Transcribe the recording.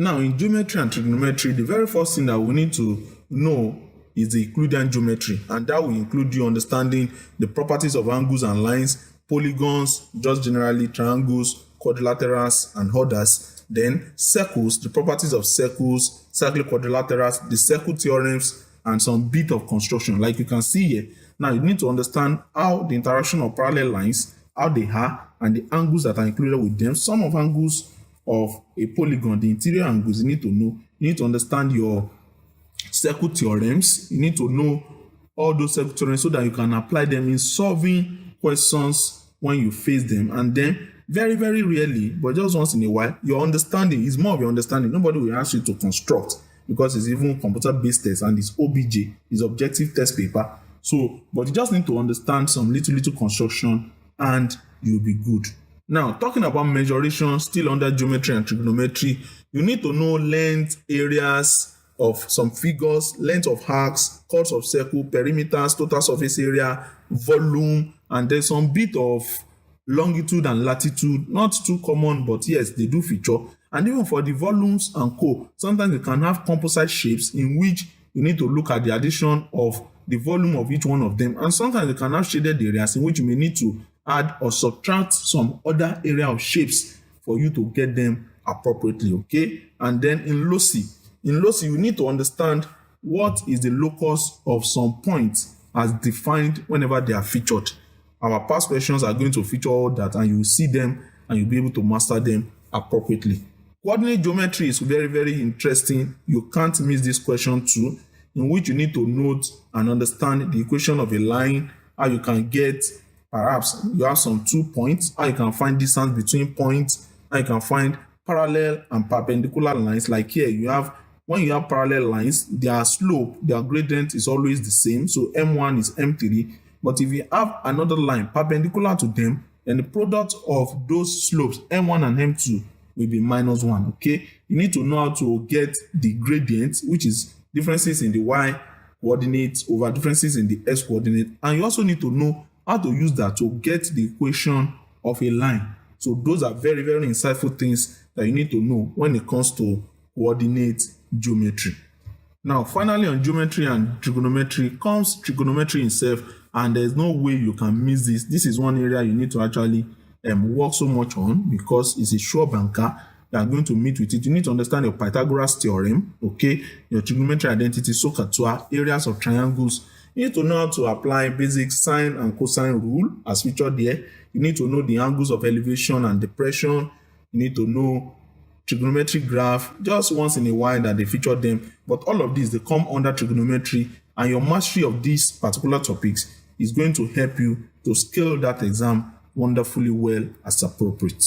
Now, in geometry and trigonometry, the very first thing that we need to know is the Euclidean geometry, and that will include you understanding the properties of angles and lines, polygons, just generally triangles, quadrilaterals, and others. Then circles, the properties of circles, cyclic quadrilaterals, the circle theorems, and some bit of construction. Like you can see here, now you need to understand how the interaction of parallel lines, how they are, and the angles that are included with them. Some of angles of a polygon, the interior angles, you need to know. You need to understand your circle theorems. You need to know all those circle theorems so that you can apply them in solving questions when you face them. And then very, very rarely, but just once in a while, your understanding is more of your understanding. Nobody will ask you to construct because it's even computer-based test and it's OBJ, it's objective test paper. So, but you just need to understand some little construction and you'll be good. Now, talking about measuration, still under geometry and trigonometry, you need to know length, areas of some figures, length of arcs, chords of circle, perimeters, total surface area, volume, and there's some bit of longitude and latitude. Not too common, but yes, they do feature. And even for the volumes and co, sometimes you can have composite shapes in which you need to look at the addition of the volume of each one of them. And sometimes you can have shaded areas in which you may need to add or subtract some other area of shapes for you to get them appropriately, okay? And then in loci, you need to understand what is the locus of some points as defined whenever they are featured. Our past questions are going to feature all that, and you will see them and you'll be able to master them appropriately. Coordinate geometry is very, very interesting. You can't miss this question too, in which you need to note and understand the equation of a line, how you can get, perhaps you have some 2 points, how you can find distance between points, how you can find parallel and perpendicular lines. Like here, you have, when you have parallel lines, their slope, their gradient is always the same. So M1 is M3. But if you have another line perpendicular to them, then the product of those slopes, M1 and M2, will be -1, okay? You need to know how to get the gradient, which is differences in the y coordinate over differences in the x coordinate. And you also need to know how to use that to get the equation of a line. So those are very, very insightful things that you need to know when it comes to coordinate geometry. Now, finally, on geometry and trigonometry comes trigonometry itself, and there's no way you can miss this. This is one area you need to actually work so much on because it's a sure banker. You are going to meet with it. You need to understand your Pythagoras theorem, okay? Your trigonometry identity, SOHCAHTOA, areas of triangles. You need to know how to apply basic sine and cosine rule as featured here. You need to know the angles of elevation and depression. You need to know trigonometric graph just once in a while that they feature them. But all of these, they come under trigonometry, and your mastery of these particular topics is going to help you to scale that exam wonderfully well as appropriate.